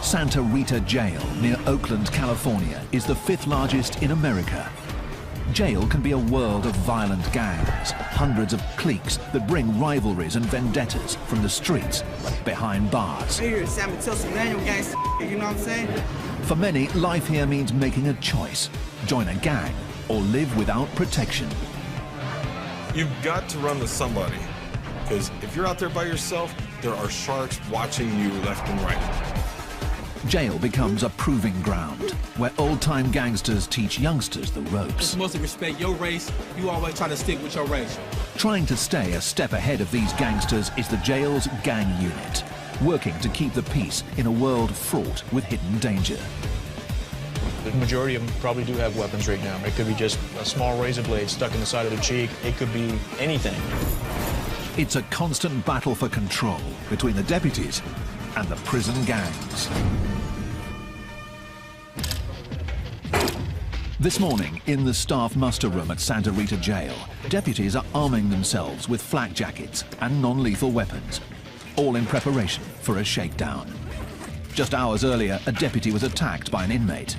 Santa Rita Jail near Oakland, California is the 5th largest in America. Jail can be a world of violent gangs, hundreds of cliques that bring rivalries and vendettas from the streets behind bars. You know what I'm saying? For many, life here means making a choice: join a gang or live without protection. You've got to run with somebody, because if you're out there by yourself, there are sharks watching you left and right. Jail becomes a proving ground where old-time gangsters teach youngsters the ropes. Just mostly respect your race. You always try to stick with your race. Trying to stay a step ahead of these gangsters is the jail's gang unit, working to keep the peace in a world fraught with hidden danger. The majority of them probably do have weapons right now. It could be just a small razor blade stuck in the side of the cheek. It could be anything. It's a constant battle for control between the deputies and the prison gangs. This morning, in the staff muster room at Santa Rita Jail, deputies are arming themselves with flak jackets and non-lethal weapons, all in preparation for a shakedown. Just hours earlier, a deputy was attacked by an inmate.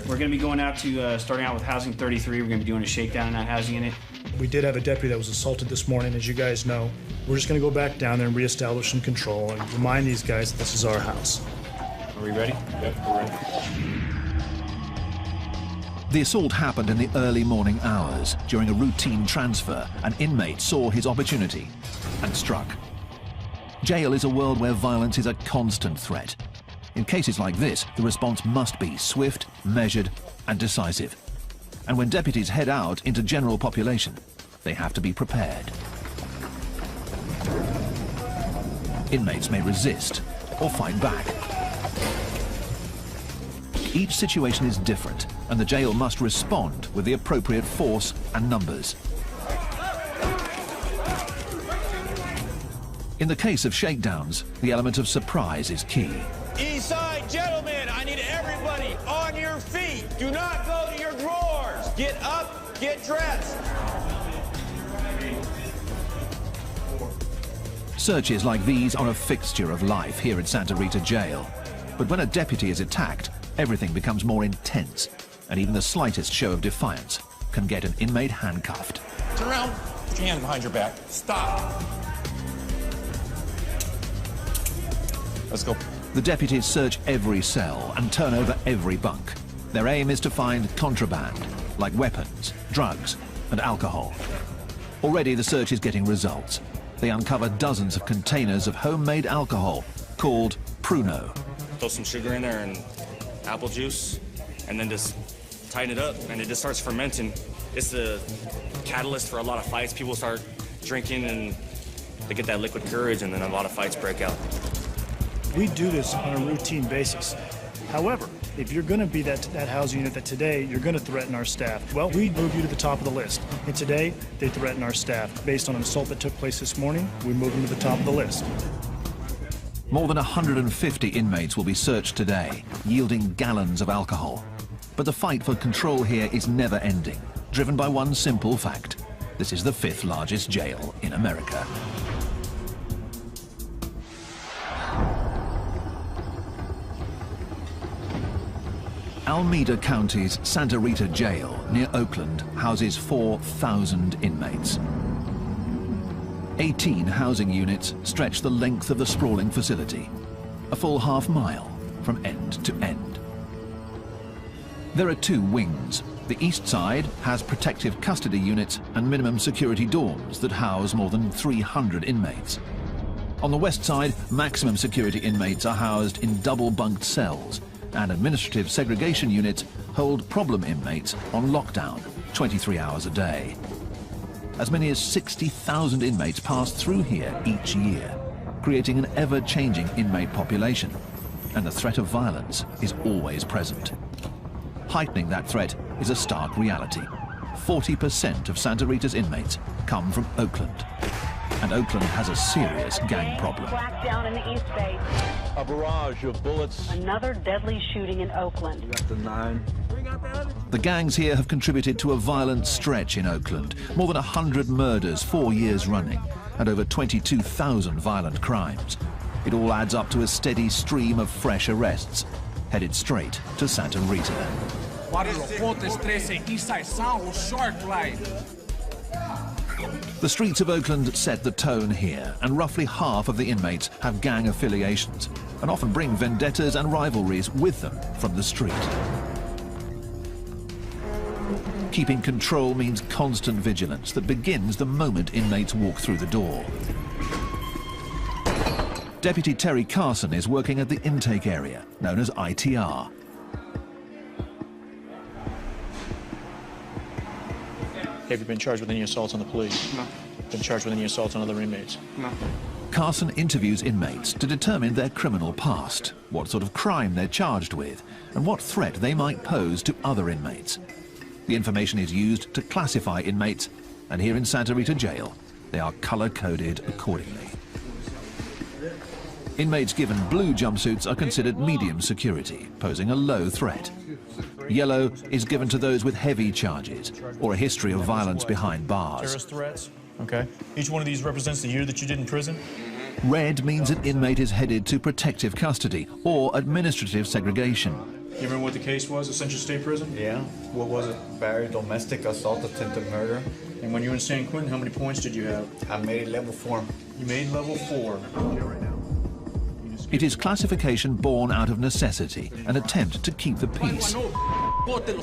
We're going to be going out to, starting out with Housing 33. We're going to be doing a shakedown in that housing unit. We did have a deputy that was assaulted this morning, as you guys know. We're just going to go back down there and reestablish some control and remind these guys that this is our house. Are we ready? Yep, we're ready. The assault happened in the early morning hours. During a routine transfer, an inmate saw his opportunity and struck. Jail is a world where violence is a constant threat. In cases like this, the response must be swift, measured, and decisive. And when deputies head out into general population, they have to be prepared. Inmates may resist or fight back. Each situation is different, and the jail must respond with the appropriate force and numbers. In the case of shakedowns, the element of surprise is key. East side, gentlemen, I need everybody on your feet. Do not go to your drawers. Get up, get dressed. Searches like these are a fixture of life here at Santa Rita Jail. But when a deputy is attacked, everything becomes more intense, and even the slightest show of defiance can get an inmate handcuffed. Turn around, put your hand behind your back. Stop. Let's go. The deputies search every cell and turn over every bunk. Their aim is to find contraband, like weapons, drugs, and alcohol. Already the search is getting results. They uncover dozens of containers of homemade alcohol called Pruno. Throw some sugar in there and apple juice, and then just tighten it up, and it just starts fermenting. It's the catalyst for a lot of fights. People start drinking, and they get that liquid courage, and then a lot of fights break out. We do this on a routine basis. However, if you're going to be that housing unit that today you're going to threaten our staff, well, we move you to the top of the list. And today, they threaten our staff. Based on an assault that took place this morning, we move them to the top of the list. More than 150 inmates will be searched today, yielding gallons of alcohol. But the fight for control here is never ending, driven by one simple fact. This is the 5th largest jail in America. Alameda County's Santa Rita Jail near Oakland houses 4,000 inmates. 18 housing units stretch the length of the sprawling facility, a full half-mile from end to end. There are 2 wings. The east side has protective custody units and minimum security dorms that house more than 300 inmates. On the west side, maximum security inmates are housed in double-bunked cells, and administrative segregation units hold problem inmates on lockdown 23 hours a day. As many as 60,000 inmates pass through here each year, creating an ever-changing inmate population, and the threat of violence is always present. Heightening that threat is a stark reality. 40% of Santa Rita's inmates come from Oakland, and Oakland has a serious gang problem. Black down in the East Bay. A barrage of bullets. Another deadly shooting in Oakland. We got the 9. The gangs here have contributed to a violent stretch in Oakland. More than 100 murders 4 years running, and over 22,000 violent crimes. It all adds up to a steady stream of fresh arrests, headed straight to Santa Rita. The streets of Oakland set the tone here, and roughly half of the inmates have gang affiliations and often bring vendettas and rivalries with them from the street. Keeping control means constant vigilance that begins the moment inmates walk through the door. Deputy Terry Carson is working at the intake area, known as ITR. Have you been charged with any assaults on the police? No. Been charged with any assaults on other inmates? No. Carson interviews inmates to determine their criminal past, what sort of crime they're charged with, and what threat they might pose to other inmates. The information is used to classify inmates, and here in Santa Rita Jail, they are color-coded accordingly. Inmates given blue jumpsuits are considered medium security, posing a low threat. Yellow is given to those with heavy charges or a history of violence behind bars. Terrorist threats? Okay. Each one of these represents the year that you did in prison? Red means an inmate is headed to protective custody or administrative segregation. You remember what the case was at Central State Prison? Yeah. What was it? Barry, domestic assault, attempted murder. And when you were in San Quentin, how many points did you have? I made level 4. You made level 4. It is classification born out of necessity, an attempt to keep the peace. It's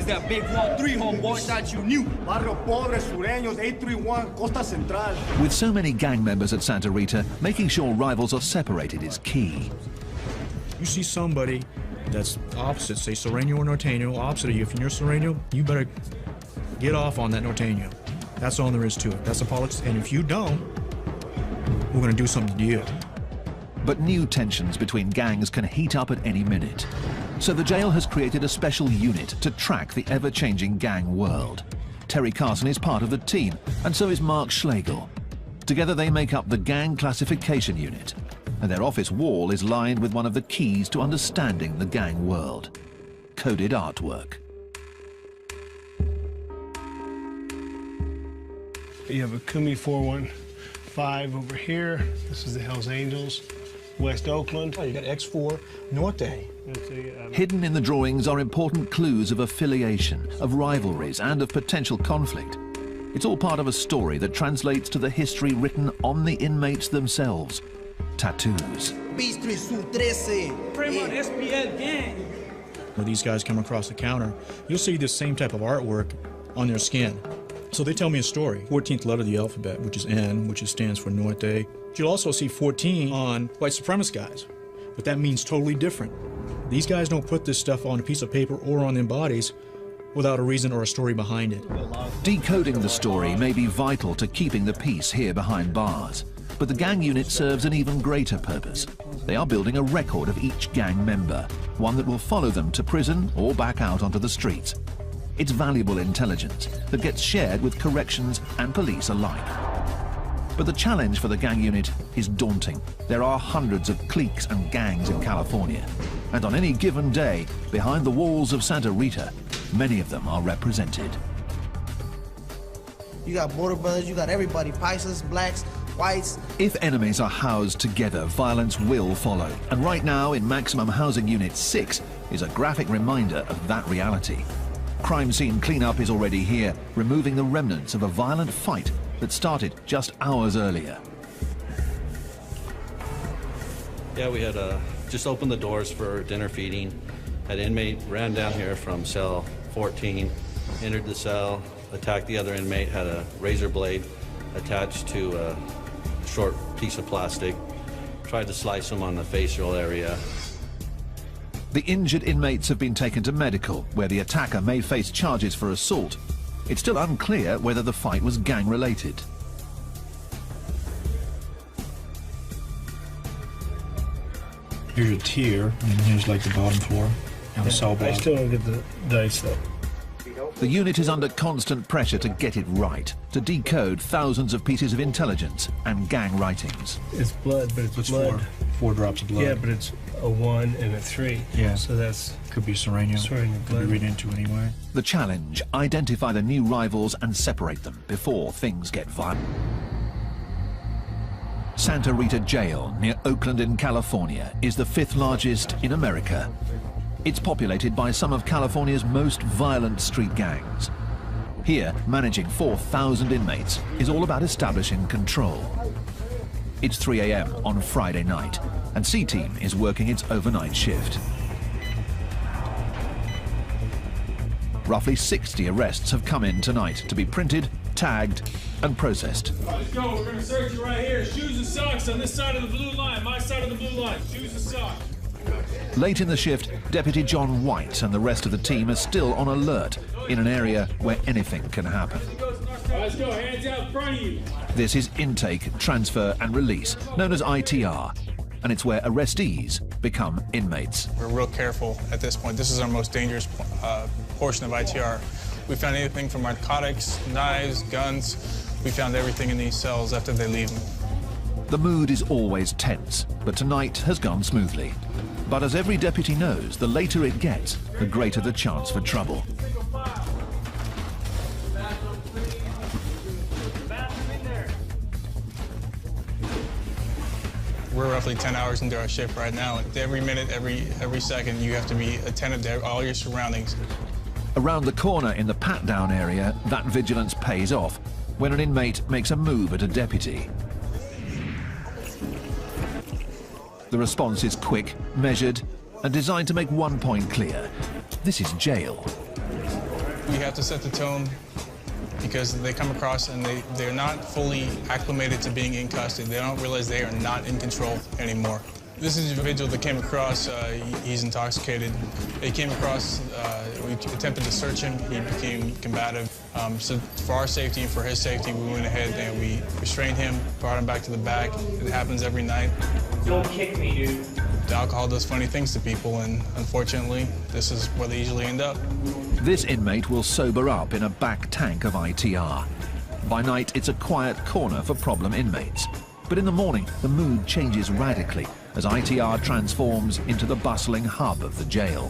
that big 1-3 homeboy that you knew. Barrio Pobre, Sureños, 831, Costa Central. With so many gang members at Santa Rita, making sure rivals are separated is key. You see somebody that's opposite, say Sureño or Norteño, opposite of you. If you're Sureño, you better get off on that Norteño. That's all there is to it. That's the politics. And if you don't, we're going to do something to you. But new tensions between gangs can heat up at any minute. So the jail has created a special unit to track the ever-changing gang world. Terry Carson is part of the team, and so is Mark Schlegel. Together they make up the Gang Classification Unit, and their office wall is lined with one of the keys to understanding the gang world: coded artwork. You have a Kumi 415 over here. This is the Hells Angels. West Oakland. Oh, you got X4 Norte. Hidden in the drawings are important clues of affiliation, of rivalries, and of potential conflict. It's all part of a story that translates to the history written on the inmates themselves: tattoos. When these guys come across the counter, you'll see the same type of artwork on their skin. So they tell me a story. 14th letter of the alphabet, which is N, which stands for Norte. You'll also see 14 on white supremacist guys, but that means totally different. These guys don't put this stuff on a piece of paper or on their bodies without a reason or a story behind it. Decoding the story may be vital to keeping the peace here behind bars, but the gang unit serves an even greater purpose. They are building a record of each gang member, one that will follow them to prison or back out onto the streets. It's valuable intelligence that gets shared with corrections and police alike. But the challenge for the gang unit is daunting. There are hundreds of cliques and gangs in California, and on any given day, behind the walls of Santa Rita, many of them are represented. You got border brothers, you got everybody, Paisas, blacks, whites. If enemies are housed together, violence will follow. And right now, in Maximum Housing Unit 6, is a graphic reminder of that reality. Crime scene cleanup is already here, removing the remnants of a violent fight that started just hours earlier. Yeah, we had just opened the doors for dinner feeding. An inmate ran down here from cell 14, entered the cell, attacked the other inmate, had a razor blade attached to a short piece of plastic, tried to slice him on the facial area. The injured inmates have been taken to medical, where the attacker may face charges for assault. It's still unclear whether the fight was gang-related. Here's a tier, and here's like the bottom floor. And the cell block. I still don't get the dice, though. The unit is under constant pressure to get it right, to decode thousands of pieces of intelligence and gang writings. It's blood, but it's blood. Four drops of blood. Yeah, but it's a 1 and a 3. Yeah. So that's... Could be Sureño. Could be read into anyway. The challenge: identify the new rivals and separate them before things get violent. Santa Rita Jail near Oakland in California is the 5th largest in America. It's populated by some of California's most violent street gangs. Here, managing 4,000 inmates is all about establishing control. It's 3 a.m. on Friday night, and C-Team is working its overnight shift. Roughly 60 arrests have come in tonight to be printed, tagged, and processed. Let's go. We're going to search you right here. Shoes and socks on this side of the blue line. My side of the blue line. Shoes and socks. Late in the shift, Deputy John White and the rest of the team are still on alert in an area where anything can happen. Let's go. Hands out in front of you. This is intake, transfer, and release, known as ITR, and it's where arrestees become inmates. We're real careful at this point. This is our most dangerous portion of ITR. We found anything from narcotics, knives, guns. We found everything in these cells after they leave them. The mood is always tense, but tonight has gone smoothly. But as every deputy knows, the later it gets, the greater the chance for trouble. We're roughly 10 hours into our shift right now. Every minute, every second, you have to be attentive to all your surroundings. Around the corner in the pat-down area, that vigilance pays off when an inmate makes a move at a deputy. The response is quick, measured, and designed to make one point clear. This is jail. We have to set the tone because they come across and they're not fully acclimated to being in custody. They don't realize they are not in control anymore. This is an individual that came across, he's intoxicated. He came across, we attempted to search him, he became combative. So for our safety and for his safety, we went ahead and we restrained him, brought him back to the back. It happens every night. Don't kick me, dude. The alcohol does funny things to people, and unfortunately, this is where they usually end up. This inmate will sober up in a back tank of ITR. By night, it's a quiet corner for problem inmates. But in the morning, the mood changes radically as ITR transforms into the bustling hub of the jail.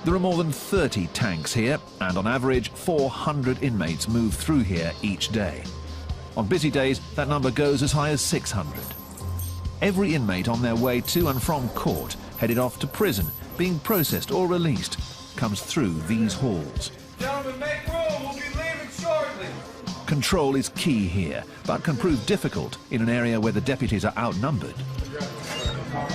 There are more than 30 tanks here, and on average, 400 inmates move through here each day. On busy days, that number goes as high as 600. Every inmate on their way to and from court, headed off to prison, being processed or released, comes through these halls. Gentlemen, make room. We'll be leaving shortly. Control is key here, but can prove difficult in an area where the deputies are outnumbered.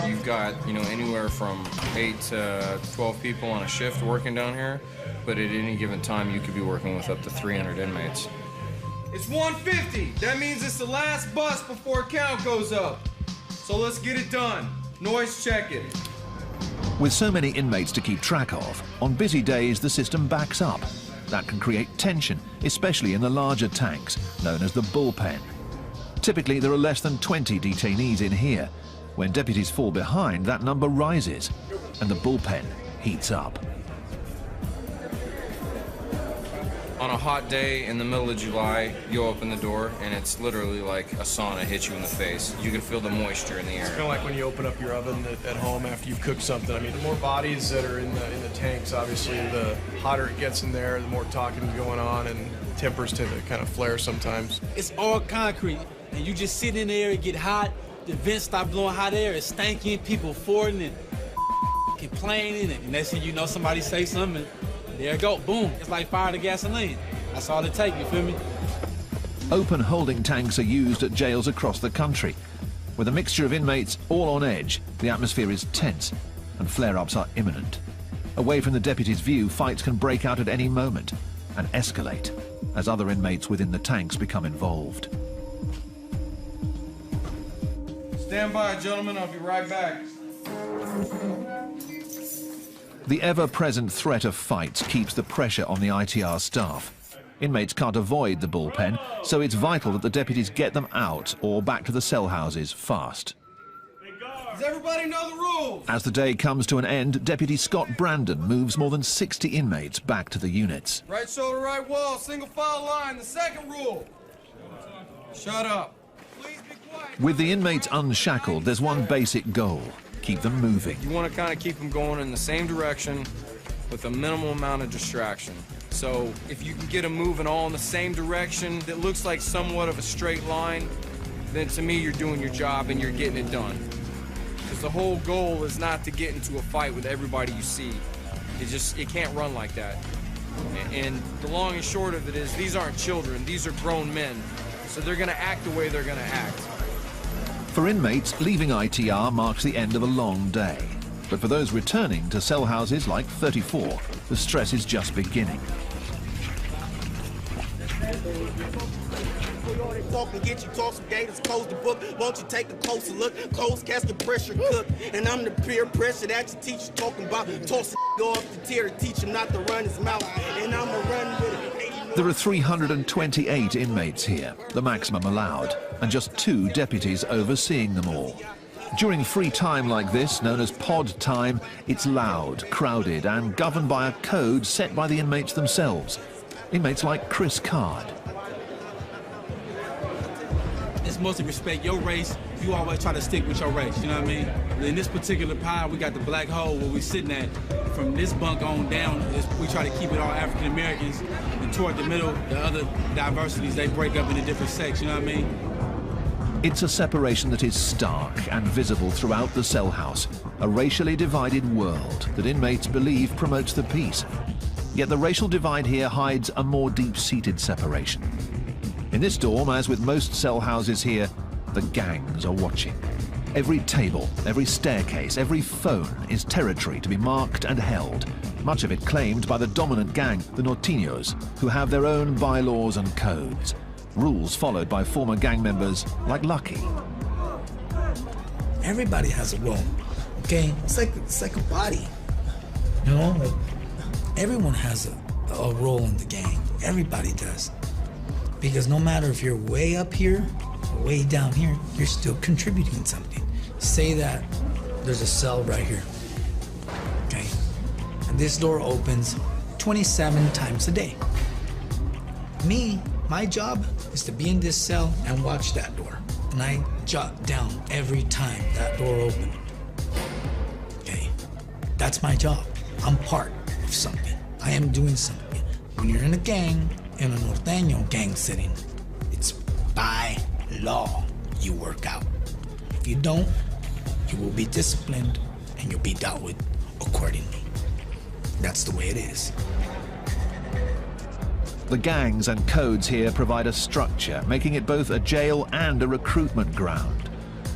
You've got, anywhere from 8 to 12 people on a shift working down here, but at any given time, you could be working with up to 300 inmates. It's 1:50. That means it's the last bus before count goes up. So let's get it done. Noise check it. With so many inmates to keep track of, on busy days the system backs up. That can create tension, especially in the larger tanks, known as the bullpen. Typically there are less than 20 detainees in here. When deputies fall behind, that number rises, and the bullpen heats up. On a hot day in the middle of July, you open the door and it's literally like a sauna hits you in the face. You can feel the moisture in the air. It's kind of like when you open up your oven at home after you've cooked something. I mean, the more bodies that are in the tanks, obviously, the hotter it gets in there, the more talking going on, and tempers tend to kind of flare sometimes. It's all concrete, and you just sit in there, it get hot, the vents stop blowing hot air, it's stanking, people farting and complaining, and next thing you know, somebody say something, and there it go, boom. It's like fire to gasoline. That's all it takes, you feel me? Open holding tanks are used at jails across the country. With a mixture of inmates all on edge, the atmosphere is tense and flare-ups are imminent. Away from the deputy's view, fights can break out at any moment and escalate as other inmates within the tanks become involved. Stand by, gentlemen. I'll be right back. The ever-present threat of fights keeps the pressure on the ITR staff. Inmates can't avoid the bullpen, so it's vital that the deputies get them out or back to the cell houses fast. Does everybody know the rules? As the day comes to an end, Deputy Scott Brandon moves more than 60 inmates back to the units. Right shoulder, right wall, single file line. The second rule. Shut up. Please be quiet. With the inmates unshackled, there's one basic goal: keep them moving. You want to kind of keep them going in the same direction with a minimal amount of distraction. So if you can get them moving all in the same direction that looks like somewhat of a straight line, then to me you're doing your job and you're getting it done. Because the whole goal is not to get into a fight with everybody you see. It can't run like that. And the long and short of it is, these aren't children, these are grown men. So they're gonna act the way they're gonna act. For inmates, leaving ITR marks the end of a long day. But for those returning to cell houses like 34, the stress is just beginning. Talk and get you talk some gators, close the book. Won't you take a closer look? Close casket pressure cook. And I'm the peer pressure that your teacher talking about. Toss go off the tier to teach him not to run his mouth. And I'ma run with it. There are 328 inmates here, the maximum allowed, and just 2 deputies overseeing them all. During free time like this, known as pod time, it's loud, crowded, and governed by a code set by the inmates themselves. Inmates like Chris Card. It's mostly respect your race. You always try to stick with your race, you know what I mean? In this particular pile, we got the black hole where we're sitting at. From this bunk on down, we try to keep it all African Americans. And toward the middle, the other diversities, they break up into different sects, you know what I mean? It's a separation that is stark and visible throughout the cell house, a racially divided world that inmates believe promotes the peace. Yet the racial divide here hides a more deep-seated separation. In this dorm, as with most cell houses here, the gangs are watching. Every table, every staircase, every phone is territory to be marked and held, much of it claimed by the dominant gang, the Norteños, who have their own bylaws and codes, rules followed by former gang members like Lucky. Everybody has a role, okay? It's like a body, you know? Like, everyone has a role in the gang. Everybody does. Because no matter if you're way up here or way down here, you're still contributing something. Say that there's a cell right here, okay? And this door opens 27 times a day. My job is to be in this cell and watch that door. And I jot down every time that door opened. Okay? That's my job. I'm part of something. I am doing something. When you're in a gang, in a Norteño gang setting, it's by law you work out. If you don't, you will be disciplined and you'll be dealt with accordingly. That's the way it is. The gangs and codes here provide a structure, making it both a jail and a recruitment ground.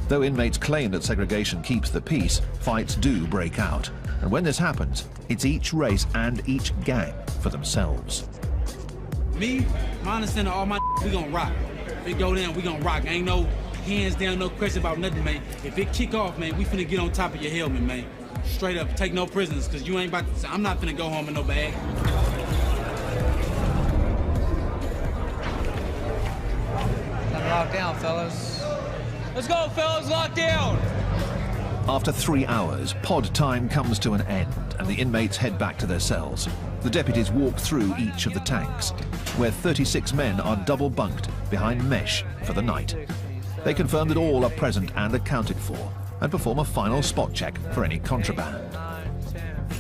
Though inmates claim that segregation keeps the peace, fights do break out. And when this happens, it's each race and each gang for themselves. Me, my understanding, all my we gonna rock. If it go down, we gonna rock. Ain't no hands down, no question about nothing, man. If it kick off, man, we finna get on top of your helmet, man. Straight up, take no prisoners, cause you ain't about to, I'm not finna go home in no bag. Lock down, fellas. Let's go, fellas, lock down! After 3 hours, pod time comes to an end and the inmates head back to their cells. The deputies walk through each of the tanks, where 36 men are double bunked behind mesh for the night. They confirm that all are present and accounted for and perform a final spot check for any contraband.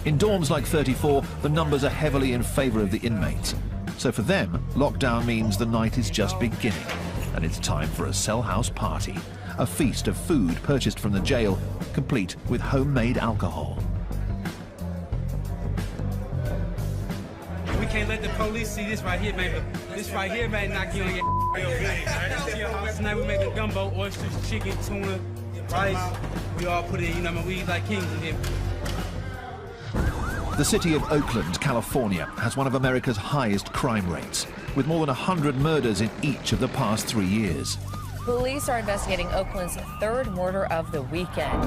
In dorms like 34, the numbers are heavily in favor of the inmates. So for them, lockdown means the night is just beginning. And it's time for a cell house party, a feast of food purchased from the jail, complete with homemade alcohol. We can't let the police see this right here, man. This right here, man, knock you on your Tonight we making gumbo, oysters, chicken, tuna, rice. We all put it in, you know, I mean, we eat like kings in here. The city of Oakland, California, has one of America's highest crime rates, with more than 100 murders in each of the past 3 years. Police are investigating Oakland's third murder of the weekend.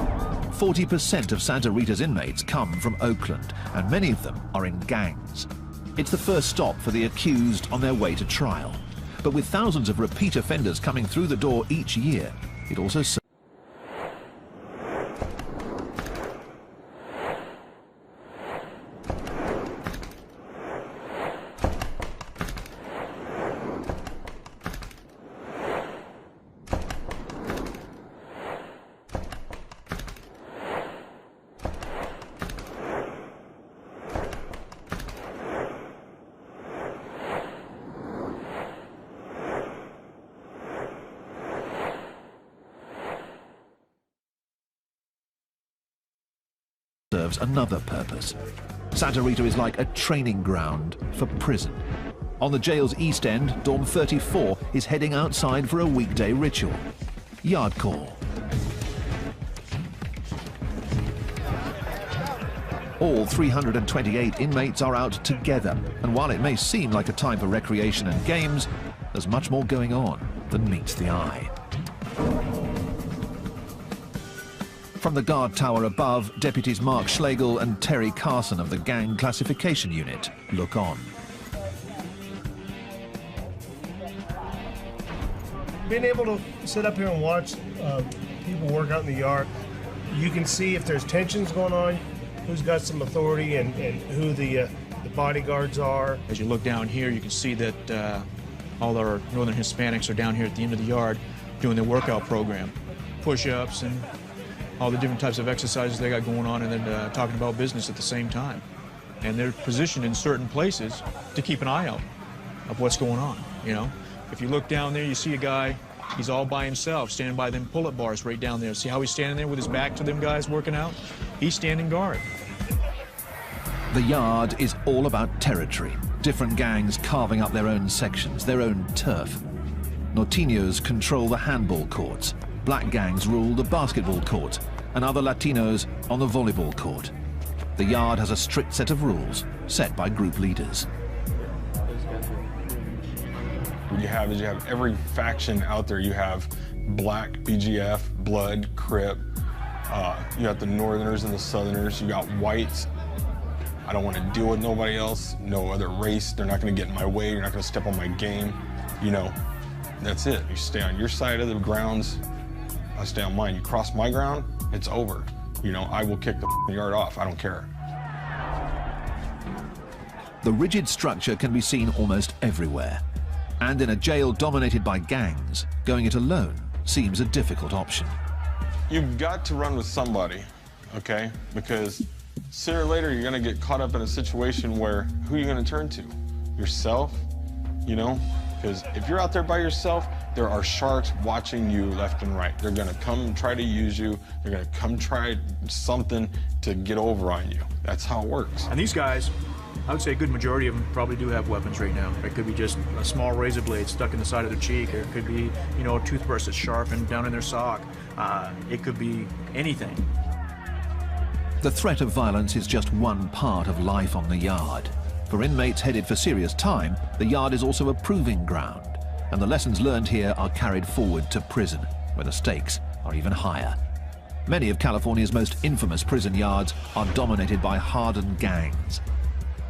40% of Santa Rita's inmates come from Oakland, and many of them are in gangs. It's the first stop for the accused on their way to trial. But with thousands of repeat offenders coming through the door each year, it also serves serves another purpose. Santa Rita is like a training ground for prison. On the jail's east end, dorm 34 is heading outside for a weekday ritual. Yard call. All 328 inmates are out together, and while it may seem like a time for recreation and games, there's much more going on than meets the eye. From the guard tower above, deputies Mark Schlegel and Terry Carson of the Gang Classification Unit look on. Being able to sit up here and watch people work out in the yard, you can see if there's tensions going on, who's got some authority, and who the bodyguards are. As you look down here, you can see that all our Northern Hispanics are down here at the end of the yard doing their workout program. Push-ups and all the different types of exercises they got going on, and then talking about business at the same time. And they're positioned in certain places to keep an eye out of what's going on, you know. If you look down there, you see a guy, he's all by himself, standing by them pull-up bars right down there. See how he's standing there with his back to them guys working out? He's standing guard. The yard is all about territory. Different gangs carving up their own sections, their own turf. Norteños control the handball courts. Black gangs rule the basketball court, and other Latinos on the volleyball court. The yard has a strict set of rules set by group leaders. What you have is you have every faction out there. You have Black, BGF, Blood, Crip. You got the Northerners and the Southerners. You got Whites. I don't want to deal with nobody else, no other race. They're not going to get in my way. You're not going to step on my game. You know, that's it. You stay on your side of the grounds. I stay on mine. You cross my ground, it's over. You know, I will kick the yard off. I don't care. The rigid structure can be seen almost everywhere. And in a jail dominated by gangs, going it alone seems a difficult option. You've got to run with somebody, okay? Because sooner or later, you're gonna get caught up in a situation where who are you gonna turn to? Yourself, you know? Because if you're out there by yourself, there are sharks watching you left and right. They're gonna come and try to use you. They're gonna come try something to get over on you. That's how it works. And these guys, I would say a good majority of them probably do have weapons right now. It could be just a small razor blade stuck in the side of their cheek, or it could be, you know, a toothbrush that's sharpened down in their sock. It could be anything. The threat of violence is just one part of life on the yard. For inmates headed for serious time, the yard is also a proving ground, and the lessons learned here are carried forward to prison, where the stakes are even higher. Many of California's most infamous prison yards are dominated by hardened gangs,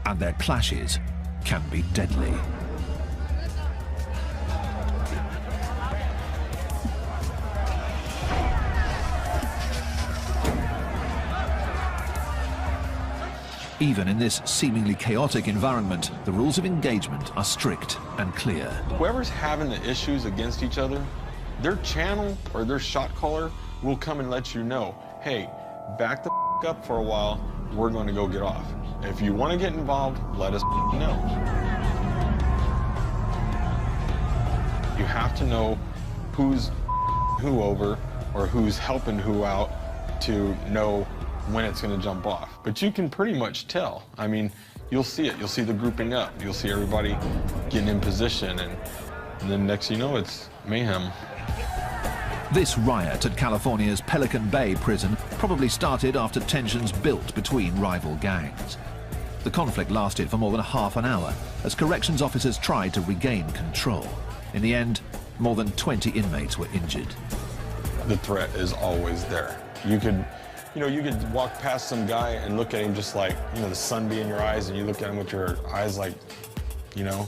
and their clashes can be deadly. Even in this seemingly chaotic environment, the rules of engagement are strict and clear. Whoever's having the issues against each other, their channel or their shot caller will come and let you know, hey, back the up for a while, we're going to go get off. If you want to get involved, let us know. You have to know who's who over or who's helping who out to know when it's going to jump off. But you can pretty much tell. I mean, you'll see it. You'll see the grouping up. You'll see everybody getting in position, and then next you know, it's mayhem. This riot at California's Pelican Bay prison probably started after tensions built between rival gangs. The conflict lasted for more than half an hour as corrections officers tried to regain control. In the end, more than 20 inmates were injured. The threat is always there. You could walk past some guy and look at him just like, you know, the sun be in your eyes, and you look at him with your eyes like, you know,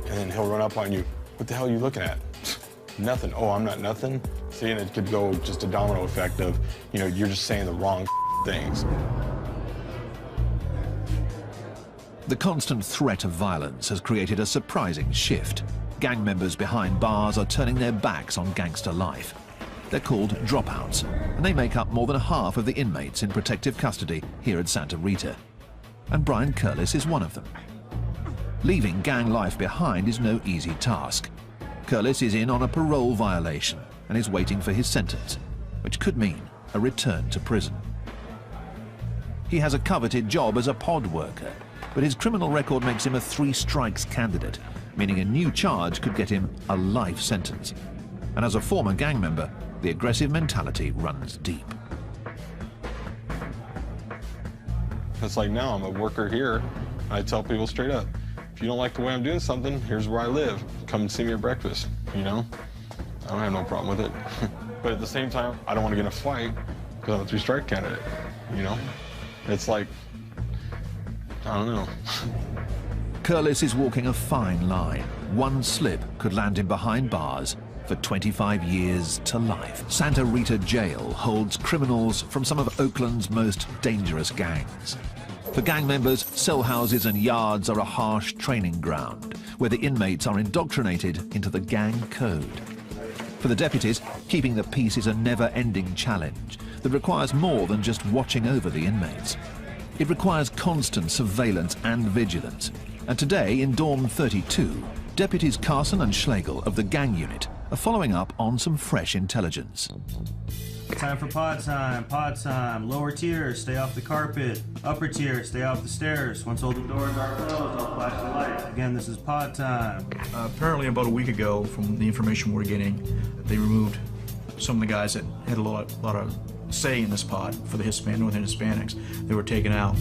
and then he'll run up on you. What the hell are you looking at? Nothing. Oh, I'm not nothing? See, and it could go just a domino effect of, you know, you're just saying the wrong things. The constant threat of violence has created a surprising shift. Gang members behind bars are turning their backs on gangster life. They're called dropouts, and they make up more than half of the inmates in protective custody here at Santa Rita. And Brian Curlis is one of them. Leaving gang life behind is no easy task. Curlis is in on a parole violation and is waiting for his sentence, which could mean a return to prison. He has a coveted job as a pod worker, but his criminal record makes him a 3 strikes candidate, meaning a new charge could get him a life sentence. And as a former gang member, the aggressive mentality runs deep. It's like now I'm a worker here. I tell people straight up, if you don't like the way I'm doing something, here's where I live. Come and see me at breakfast, you know? I don't have no problem with it. But at the same time, I don't want to get in a fight because I'm a 3-strike candidate, you know? It's like, I don't know. Curlis is walking a fine line. One slip could land him behind bars for 25 years to life. Santa Rita Jail holds criminals from some of Oakland's most dangerous gangs. For gang members, cell houses and yards are a harsh training ground where the inmates are indoctrinated into the gang code. For the deputies, keeping the peace is a never-ending challenge that requires more than just watching over the inmates. It requires constant surveillance and vigilance. And today, in Dorm 32, deputies Carson and Schlegel of the gang unit are following up on some fresh intelligence. Time for pod time, pod time. Lower tier, stay off the carpet. Upper tier, stay off the stairs. Once all the doors are closed, I'll flash the lights. Again, this is pod time. Apparently about a week ago, from the information we're getting, they removed some of the guys that had a lot of say in this pod for the Northern Hispanics. They were taken out.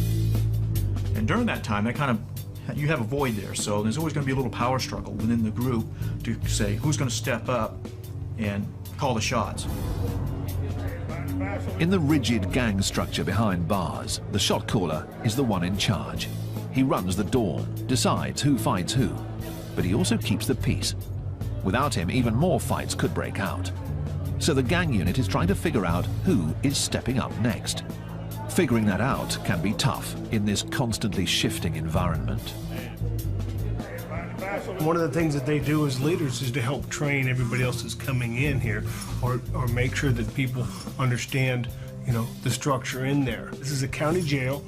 And during that time, you have a void there, so there's always going to be a little power struggle within the group to say who's going to step up and call the shots. In the rigid gang structure behind bars, the shot caller is the one in charge. He runs the dorm, decides who fights who, but he also keeps the peace. Without him, even more fights could break out. So the gang unit is trying to figure out who is stepping up next. Figuring that out can be tough in this constantly shifting environment. One of the things that they do as leaders is to help train everybody else that's coming in here, or make sure that people understand, you know, the structure in there. This is a county jail.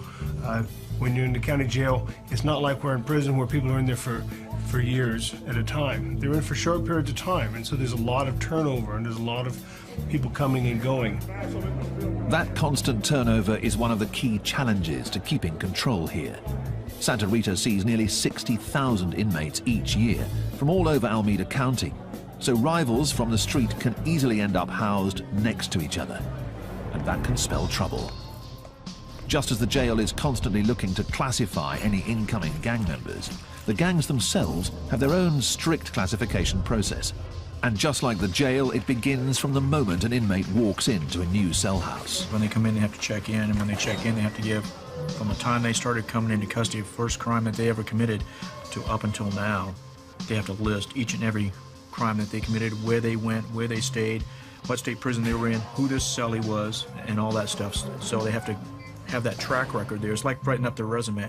When you're in the county jail, it's not like we're in prison where people are in there for years at a time. They're in for short periods of time, and so there's a lot of turnover and there's a lot of people coming and going. That constant turnover is one of the key challenges to keeping control here. Santa Rita sees nearly 60,000 inmates each year from all over Alameda County, so rivals from the street can easily end up housed next to each other, and that can spell trouble. Just as the jail is constantly looking to classify any incoming gang members, the gangs themselves have their own strict classification process. And just like the jail, it begins from the moment an inmate walks into a new cell house. When they come in, they have to check in, and when they check in, they have to give, from the time they started coming into custody, first crime that they ever committed to up until now, they have to list each and every crime that they committed, where they went, where they stayed, what state prison they were in, who this cellie was, and all that stuff. So they have to have that track record there. It's like writing up their resume.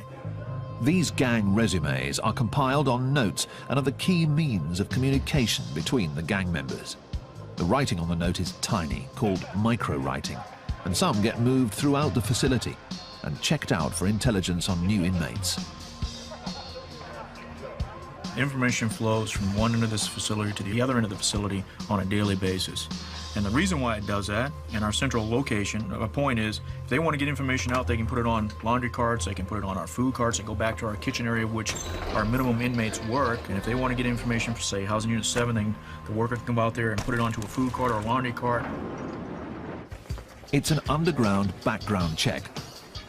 These gang resumes are compiled on notes and are the key means of communication between the gang members. The writing on the note is tiny, called micro-writing, and some get moved throughout the facility and checked out for intelligence on new inmates. Information flows from one end of this facility to the other end of the facility on a daily basis. And the reason why it does that, and our central location, a point is, if they want to get information out, they can put it on laundry carts, they can put it on our food carts, and go back to our kitchen area, which our minimum inmates work. And if they want to get information for, say, Housing Unit 7, the worker can go out there and put it onto a food cart or a laundry cart. It's an underground background check,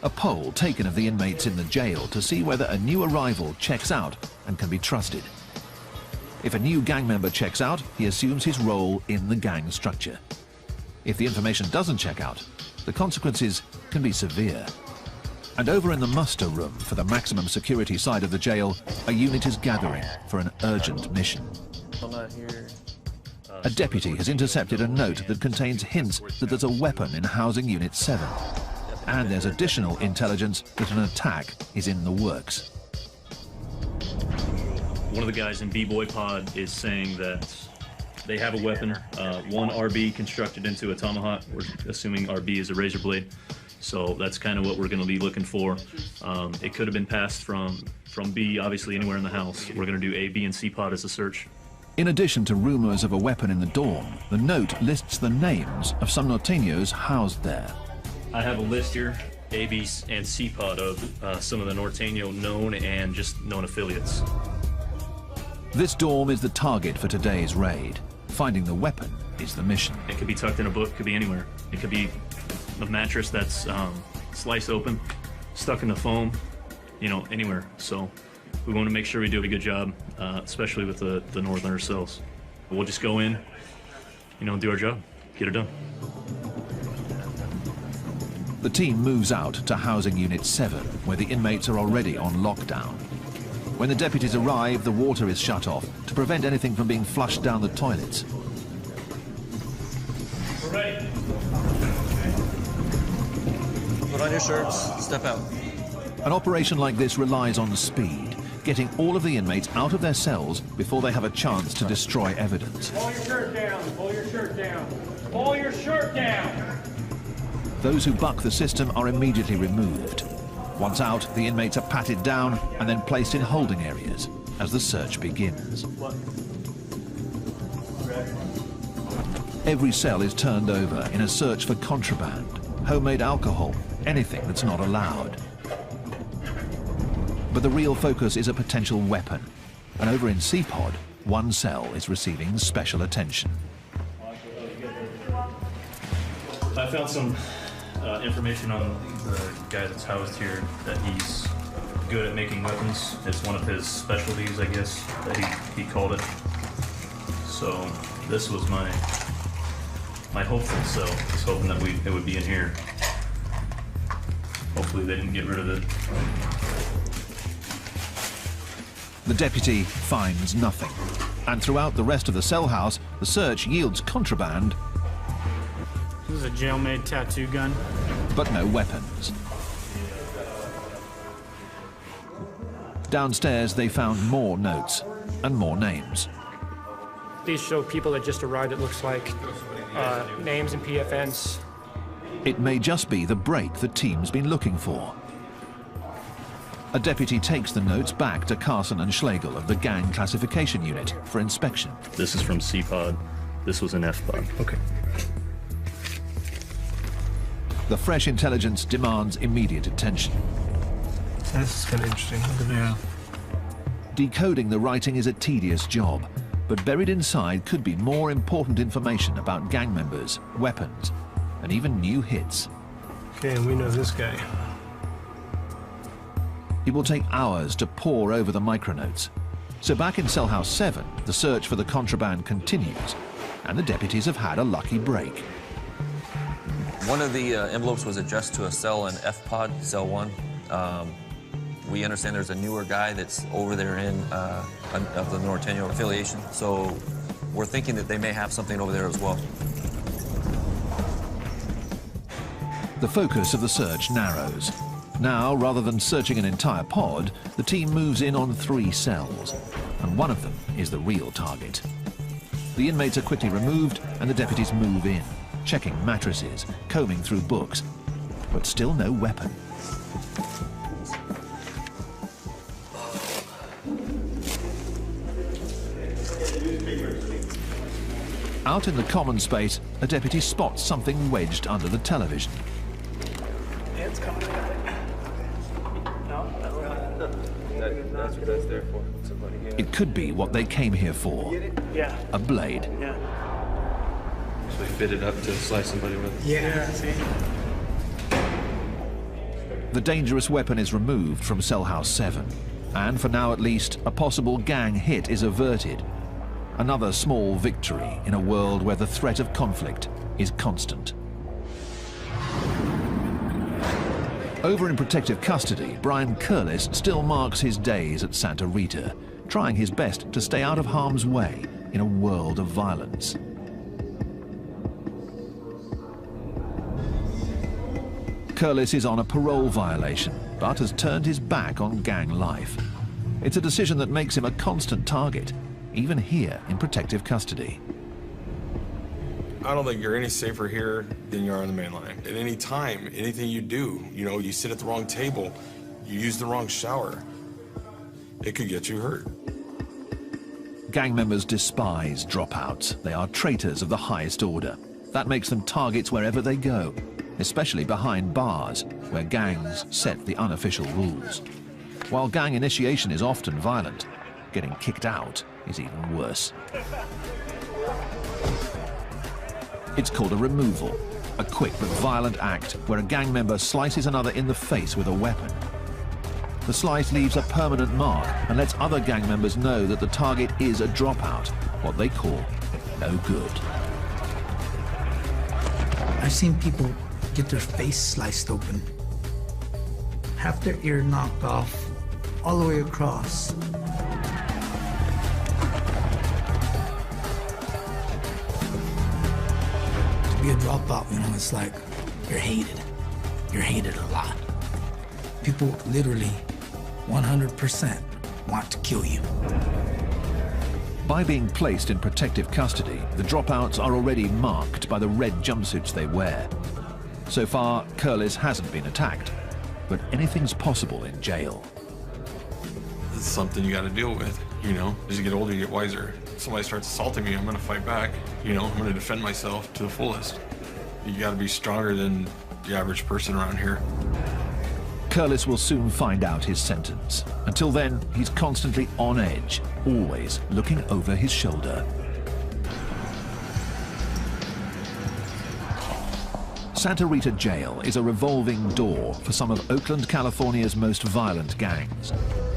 a poll taken of the inmates in the jail to see whether a new arrival checks out and can be trusted. If a new gang member checks out, he assumes his role in the gang structure. If the information doesn't check out, the consequences can be severe. And over in the muster room for the maximum security side of the jail, a unit is gathering for an urgent mission. A deputy has intercepted a note that contains hints that there's a weapon in Housing Unit 7. And there's additional intelligence that an attack is in the works. One of the guys in B-Boy Pod is saying that they have a weapon, one RB constructed into a tomahawk. We're assuming RB is a razor blade. So that's kind of what we're going to be looking for. It could have been passed from B, obviously anywhere in the house. We're going to do A, B, and C pod as a search. In addition to rumors of a weapon in the dorm, the note lists the names of some norteños housed there. I have a list here A, B, and C pod of some of the Norteño known and just known affiliates. This dorm is the target for today's raid. Finding the weapon is the mission. It could be tucked in a book, could be anywhere. It could be a mattress that's sliced open, stuck in the foam, you know, anywhere. So we want to make sure we do a good job, especially with the northerner cells. We'll just go in, you know, do our job, get it done. The team moves out to housing unit 7, where the inmates are already on lockdown. When the deputies arrive, the water is shut off to prevent anything from being flushed down the toilets. We're ready. Put on your shirts, step out. An operation like this relies on speed, getting all of the inmates out of their cells before they have a chance to destroy evidence. Pull your shirt down, pull your shirt down, pull your shirt down. Those who buck the system are immediately removed. Once out, the inmates are patted down and then placed in holding areas as the search begins. Every cell is turned over in a search for contraband, homemade alcohol, anything that's not allowed. But the real focus is a potential weapon. And over in C-Pod, one cell is receiving special attention. I found some information on the guy that's housed here, that he's good at making weapons. It's one of his specialties, I guess, that he called it. So this was my hopeful cell. I was hoping that it would be in here. Hopefully they didn't get rid of it. The deputy finds nothing. And throughout the rest of the cell house, the search yields contraband. This is a jail-made tattoo gun. But no weapons. Downstairs, they found more notes and more names. These show people that just arrived, it looks like, names and PFNs. It may just be the break the team's been looking for. A deputy takes the notes back to Carson and Schlegel of the Gang Classification Unit for inspection. This is from C-Pod. This was an F-Pod. Okay. The fresh intelligence demands immediate attention. That's kind of interesting. Look at that. Decoding the writing is a tedious job, but buried inside could be more important information about gang members, weapons, and even new hits. Okay, and we know this guy. It will take hours to pore over the micronotes. So back in Cell House 7, the search for the contraband continues, and the deputies have had a lucky break. One of the envelopes was addressed to a cell in F-Pod, Cell 1. We understand there's a newer guy that's over there of the Norteño affiliation, so we're thinking that they may have something over there as well. The focus of the search narrows. Now, rather than searching an entire pod, the team moves in on 3 cells, and one of them is the real target. The inmates are quickly removed, and the deputies move in, checking mattresses, combing through books, but still no weapon. Out in the common space, a deputy spots something wedged under the television. It's coming. No, That's what that's there for. It could be what they came here for. Yeah. A blade. Yeah. So we fit it up to slice somebody with. Yeah. See? The dangerous weapon is removed from Cell House 7, and for now at least, a possible gang hit is averted. Another small victory in a world where the threat of conflict is constant. Over in protective custody, Brian Curlis still marks his days at Santa Rita, trying his best to stay out of harm's way in a world of violence. Curlis is on a parole violation, but has turned his back on gang life. It's a decision that makes him a constant target, even here in protective custody. I don't think you're any safer here than you are on the main line. At any time, anything you do, you know, you sit at the wrong table, you use the wrong shower, it could get you hurt. Gang members despise dropouts. They are traitors of the highest order. That makes them targets wherever they go. especially behind bars, where gangs set the unofficial rules. While gang initiation is often violent, getting kicked out is even worse. It's called a removal, a quick but violent act where a gang member slices another in the face with a weapon. The slice leaves a permanent mark and lets other gang members know that the target is a dropout, what they call no good. I've seen people get their face sliced open, half their ear knocked off, all the way across. To be a dropout, you know, it's like you're hated. You're hated a lot. People literally 100% want to kill you. By being placed in protective custody, the dropouts are already marked by the red jumpsuits they wear. So far, Curlis hasn't been attacked, but anything's possible in jail. It's something you got to deal with, you know. As you get older, you get wiser. If somebody starts assaulting me, I'm going to fight back. You know, I'm going to defend myself to the fullest. You got to be stronger than the average person around here. Curlis will soon find out his sentence. Until then, he's constantly on edge, always looking over his shoulder. Santa Rita Jail is a revolving door for some of Oakland, California's most violent gangs.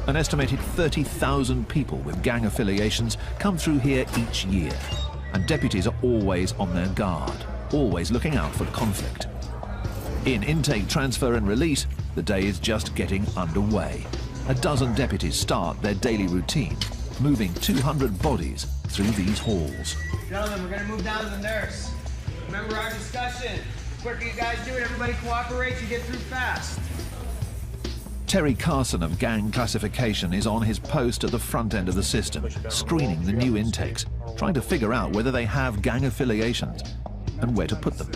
An estimated 30,000 people with gang affiliations come through here each year, and deputies are always on their guard, always looking out for conflict. In intake, transfer and release, the day is just getting underway. A dozen deputies start their daily routine, moving 200 bodies through these halls. Gentlemen, we're gonna move down to the nurse. Remember our discussion. The quicker you guys do it, everybody cooperates, you get through fast. Terry Carson of Gang Classification is on his post at the front end of the system, screening the new intakes, trying to figure out whether they have gang affiliations and where to put them.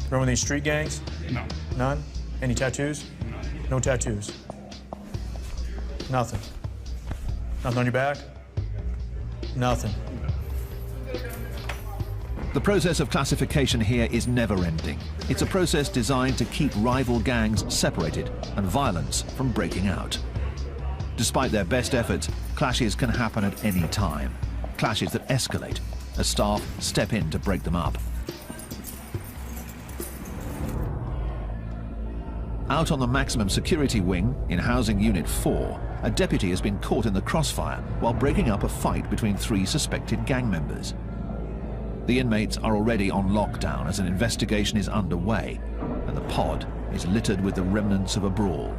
Remember these street gangs? No. None? Any tattoos? No tattoos. Nothing. Nothing on your back? Nothing. The process of classification here is never-ending. It's a process designed to keep rival gangs separated and violence from breaking out. Despite their best efforts, clashes can happen at any time. Clashes that escalate as staff step in to break them up. Out on the maximum security wing, in Housing Unit 4, a deputy has been caught in the crossfire while breaking up a fight between 3 suspected gang members. The inmates are already on lockdown as an investigation is underway, and the pod is littered with the remnants of a brawl.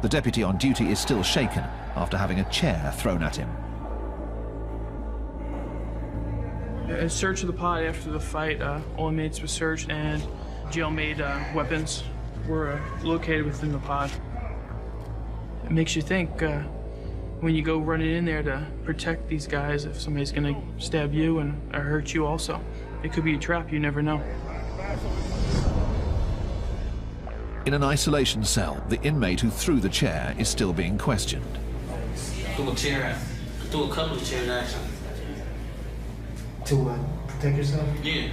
The deputy on duty is still shaken after having a chair thrown at him. A search of the pod after the fight, all inmates were searched and jail-made weapons were located within the pod. It makes you think when you go running in there to protect these guys, if somebody's gonna stab you and or hurt you also. It could be a trap, you never know. In an isolation cell, the inmate who threw the chair is still being questioned. Threw a chair, threw a couple of chairs actually. To protect yourself? Yeah.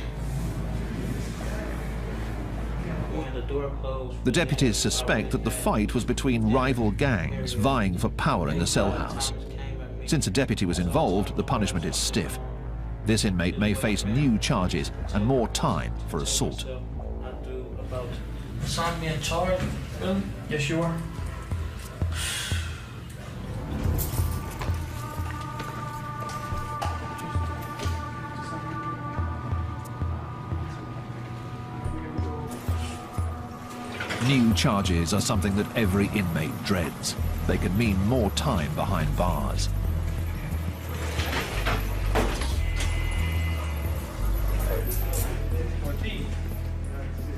The door closed. The deputies suspect that the fight was between rival gangs vying for power in the cell house. Since a deputy was involved, the punishment is stiff. This inmate may face new charges and more time for assault. Assign me a charge, really? Yes, you are. New charges are something that every inmate dreads. They can mean more time behind bars.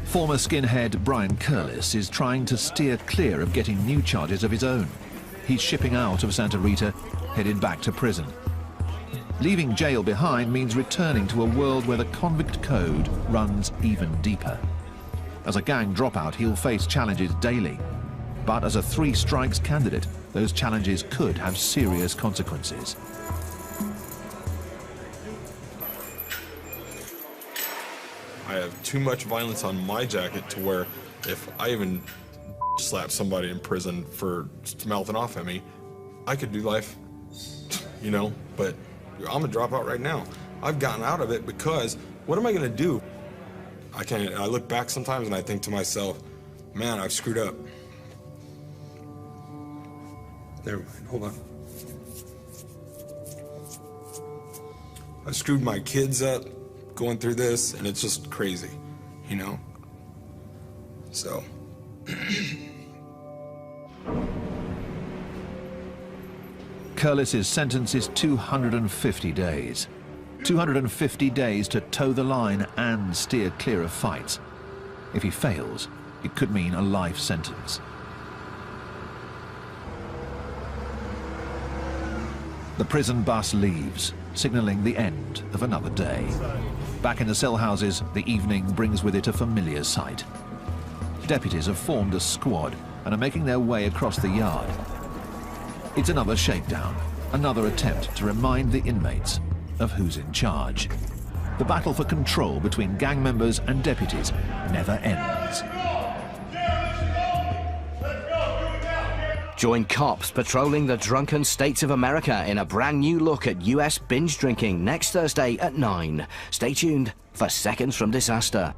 Former skinhead Brian Curlis is trying to steer clear of getting new charges of his own. He's shipping out of Santa Rita, headed back to prison. Leaving jail behind means returning to a world where the convict code runs even deeper. As a gang dropout, he'll face challenges daily. But as a 3 strikes candidate, those challenges could have serious consequences. I have too much violence on my jacket to where if I even slap somebody in prison for mouthing off at me, I could do life, you know, but I'm gonna drop out right now. I've gotten out of it because what am I gonna do? I look back sometimes and I think to myself, man, I've screwed up. Never mind, hold on. I screwed my kids up going through this, and it's just crazy, you know? So. Curlis's sentence is 250 days. 250 days to toe the line and steer clear of fights. If he fails, it could mean a life sentence. The prison bus leaves, signaling the end of another day. Back in the cell houses, the evening brings with it a familiar sight. Deputies have formed a squad and are making their way across the yard. It's another shakedown, another attempt to remind the inmates of who's in charge. The battle for control between gang members and deputies never ends. Join cops patrolling the drunken states of America in a brand new look at US binge drinking next Thursday at 9. Stay tuned for Seconds from Disaster.